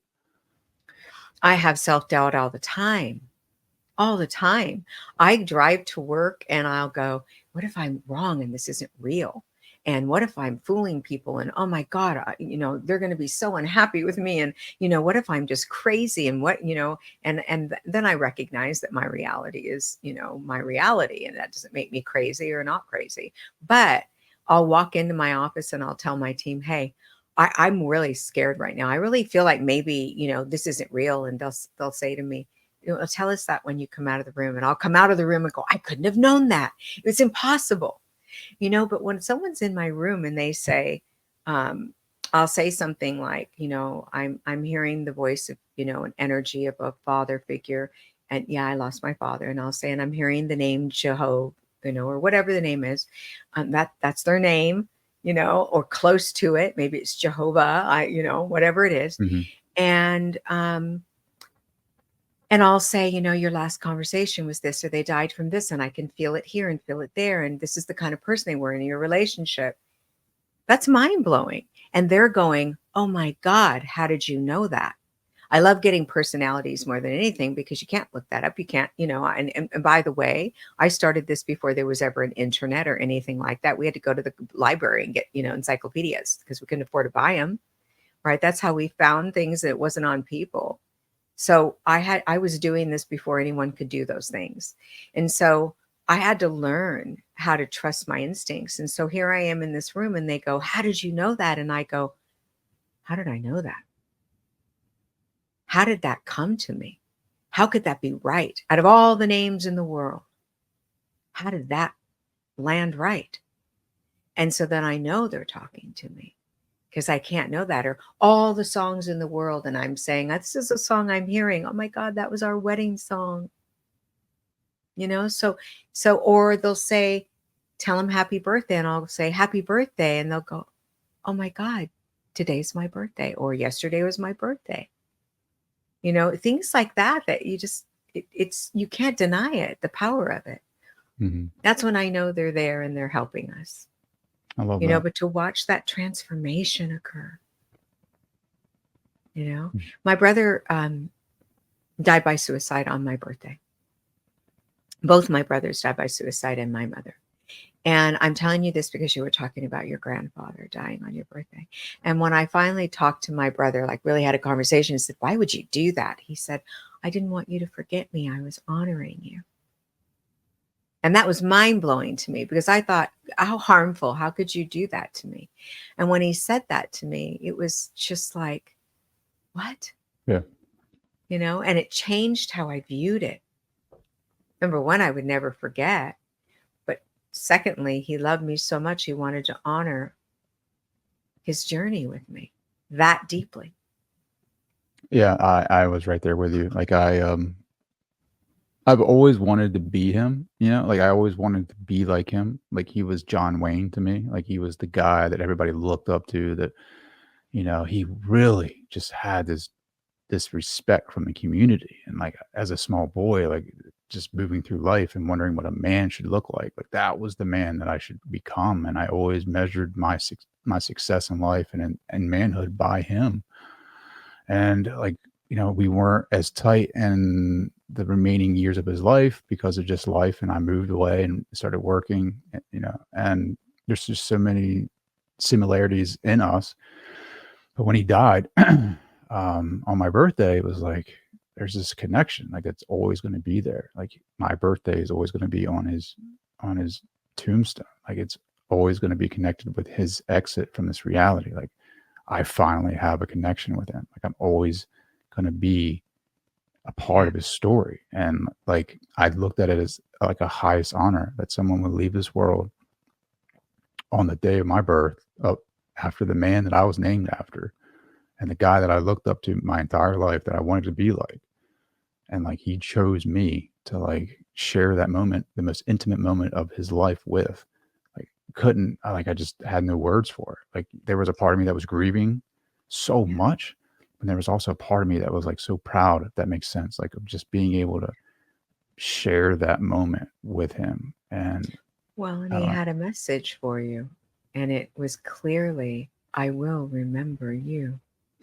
I have self-doubt all the time. All the time. I drive to work and I'll go, what if I'm wrong and this isn't real? And what if I'm fooling people? And oh my God, they're going to be so unhappy with me. And, what if I'm just crazy? And and then I recognize that my reality is, my reality. And that doesn't make me crazy or not crazy. But I'll walk into my office and I'll tell my team, hey, I'm really scared right now. I really feel like maybe, this isn't real. And they'll say to me, tell us that when you come out of the room. And I'll come out of the room and go, I couldn't have known that. It's impossible. But when someone's in my room and they say, I'll say something like, I'm hearing the voice of, an energy of a father figure. And yeah, I lost my father. And I'll say, and I'm hearing the name Jehovah, or whatever the name is. That's their name, or close to it. Maybe it's Jehovah, whatever it is. Mm-hmm. And I'll say, your last conversation was this, or they died from this, and I can feel it here and feel it there. And this is the kind of person they were in your relationship. That's mind blowing. And they're going, oh my God, how did you know that? I love getting personalities more than anything because you can't look that up. You can't, and by the way, I started this before there was ever an internet or anything like that. We had to go to the library and get, encyclopedias because we couldn't afford to buy them. Right. That's how we found things that wasn't on people. So I was doing this before anyone could do those things. And so I had to learn how to trust my instincts. And so here I am in this room and they go, how did you know that? And I go, how did I know that? How did that come to me? How could that be right? Out of all the names in the world, how did that land right? And so then I know they're talking to me. Because I can't know that, or all the songs in the world. And I'm saying, this is a song I'm hearing. Oh my God, that was our wedding song. Or they'll say, tell them happy birthday. And I'll say, happy birthday. And they'll go, oh my God, today's my birthday. Or yesterday was my birthday. Things like that you just, you can't deny it, the power of it. Mm-hmm. That's when I know they're there and they're helping us. I love that. But to watch that transformation occur, Mm-hmm. my brother died by suicide on my birthday. Both my brothers died by suicide, and my mother. And I'm telling you this because you were talking about your grandfather dying on your birthday. And when I finally talked to my brother, really had a conversation, I said, why would you do that? He said, I didn't want you to forget me. I was honoring you. And that was mind blowing to me because I thought, how harmful, how could you do that to me? And when he said that to me, it was just like, what? Yeah. And it changed how I viewed it. Number one, I would never forget. But secondly, he loved me so much, he wanted to honor his journey with me that deeply. Yeah, I was right there with you. I've always wanted to be him, I always wanted to be like him. He was John Wayne to me. He was the guy that everybody looked up to, that, he really just had this respect from the community. And as a small boy, just moving through life and wondering what a man should look like that was the man that I should become. And I always measured my success in life and manhood by him. And we weren't as tight in the remaining years of his life because of just life. And I moved away and started working, and there's just so many similarities in us. But when he died, on my birthday, it was like, there's this connection, like it's always going to be there. Like my birthday is always going to be on his tombstone. Like it's always going to be connected with his exit from this reality. Like I finally have a connection with him. Like I'm always going to be a part Yeah. of his story. And like I looked at it as like a highest honor that someone would leave this world on the day of my birth up after the man that I was named after and the guy that I looked up to my entire life that I wanted to be like. And like he chose me to like share that moment, the most intimate moment of his life with. Like couldn't like I just had no words for it. Like there was a part of me that was grieving so Yeah. much, but there was also a part of me that was like so proud, if that makes sense, like of just being able to share that moment with him. And Well, and I he don't had a message for you, and it was clearly, I will remember you,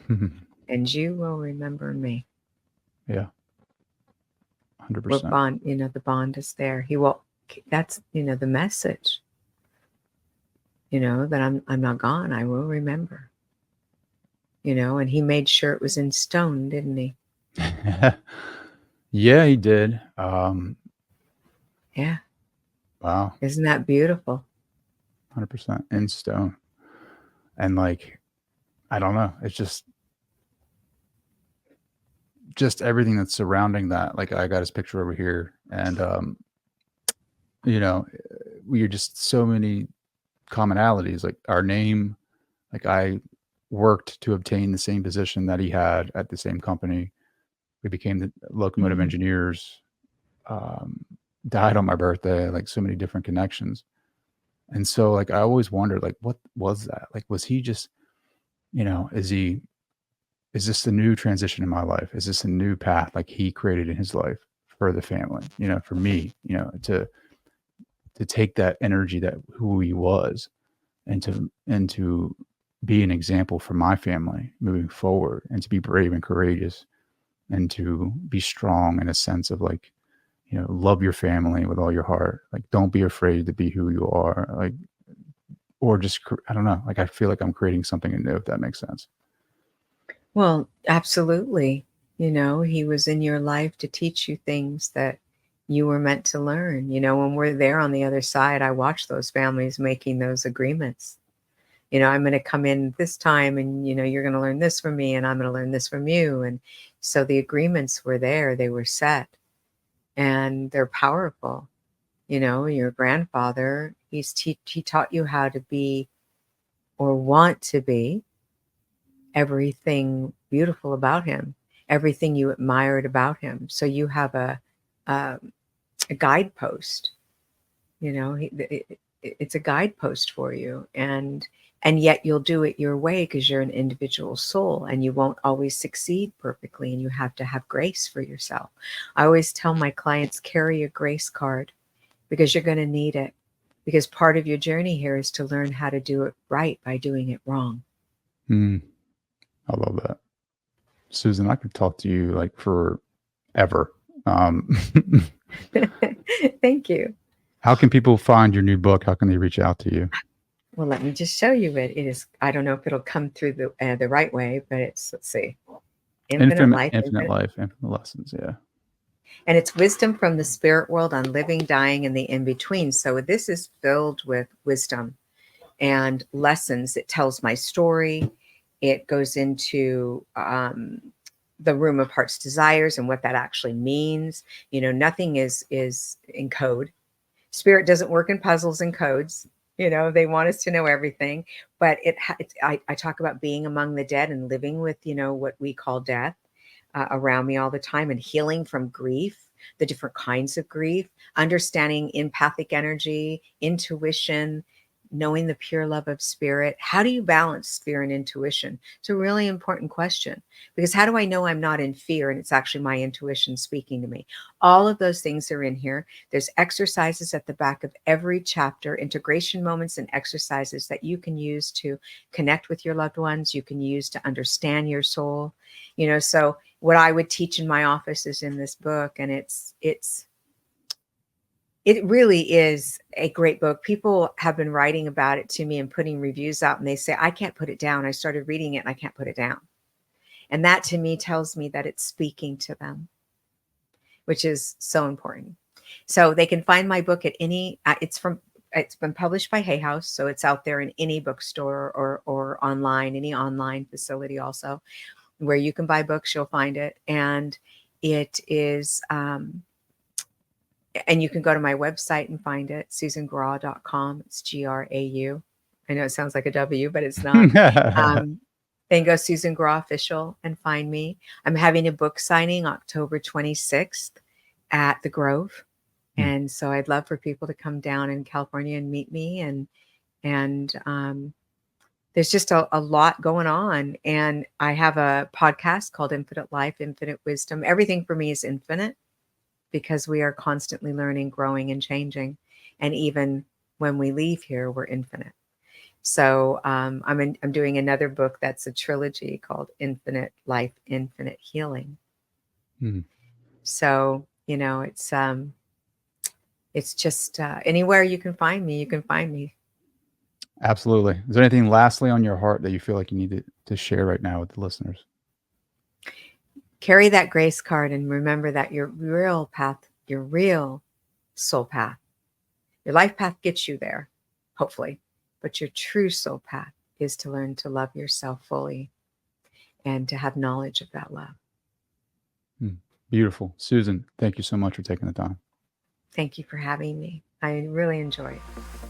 know. and you will remember me. Yeah, We're 100%. bond, the bond is there. He will, that's, the message, that I'm not gone. I will remember, and he made sure it was in stone, didn't he? Yeah, he did. Yeah. Wow, Isn't that beautiful? 100% in stone. And like, I don't know, it's just everything that's surrounding that. Like I got his picture over here, and you know, we are just so many commonalities. Like our name, like I worked to obtain the same position that he had at the same company. We became the locomotive Mhm. engineers. Um, Died on my birthday. Like so many different connections. And so, like, I always wondered, like, what was that? Like, was he just, is this the new transition in my life? Is this a new path like he created in his life for the family, for me, to take that energy that who he was and to be an example for my family moving forward and to be brave and courageous and to be strong in a sense of like, love your family with all your heart. Like, don't be afraid to be who you are. Like, or just, I don't know. Like, I feel like I'm creating something new, if that makes sense. Well, absolutely. He was in your life to teach you things that you were meant to learn. When we're there on the other side, I watch those families making those agreements. I'm going to come in this time and, you're going to learn this from me and I'm going to learn this from you. And so the agreements were there, they were set and they're powerful. Your grandfather, he taught you how to be or want to be everything beautiful about him, everything you admired about him. So you have a, a guidepost. It's a guidepost for you, and yet you'll do it your way because you're an individual soul, and you won't always succeed perfectly, and you have to have grace for yourself. I always tell my clients carry a grace card because you're going to need it. Because part of your journey here is to learn how to do it right by doing it wrong. Mm, I love that. Susan, I could talk to you like forever. Um, Thank you. how can people find your new book? How can they reach out to you? Well, let me just show you it. It is, I don't know if it'll come through the right way, but it's, let's see, Infinite Infinite, Life, infinite Infinite, life, infinite lessons. Yeah. and it's wisdom from the spirit world on living, dying, and the in between. So this is filled with wisdom and lessons. It tells my story. It goes into the room of heart's desires and what that actually means. Nothing is in code. Spirit doesn't work in puzzles and codes. They want us to know everything, but I talk about being among the dead and living with, what we call death around me all the time, and healing from grief, the different kinds of grief, understanding empathic energy, intuition, knowing the pure love of spirit. How do you balance fear and intuition? It's a really important question, because how do I know I'm not in fear and it's actually my intuition speaking to me? All of those things are in here. There's exercises at the back of every chapter, integration moments and exercises that you can use to connect with your loved ones. You can use to understand your soul. So what I would teach in my office is in this book, and it really is a great book. People have been writing about it to me and putting reviews out, and they say, I can't put it down. I started reading it and I can't put it down. And that to me tells me that it's speaking to them, which is so important. So they can find my book at any, it's been published by Hay House, so it's out there in any bookstore or online, any online facility also. Where you can buy books, you'll find it. And it is, and you can go to my website and find it, susangrau.com. It's Grau. I know it sounds like a W, but it's not. Then go Susan Grau Official and find me. I'm having a book signing October 26th at the Grove. And so I'd love for people to come down in California and meet me. And there's just a lot going on. And I have a podcast called Infinite Life, Infinite Wisdom. Everything for me is infinite because we are constantly learning, growing, and changing. And even when we leave here, we're infinite. So I'm doing another book that's a trilogy called Infinite Life, Infinite Healing. So, it's just anywhere you can find me, you can find me. Absolutely. Is there anything lastly on your heart that you feel like you need to share right now with the listeners? Carry that grace card and remember that your real path, your real soul path, your life path gets you there, hopefully. But your true soul path is to learn to love yourself fully and to have knowledge of that love. Beautiful. Susan, thank you so much for taking the time. Thank you for having me. I really enjoyed it.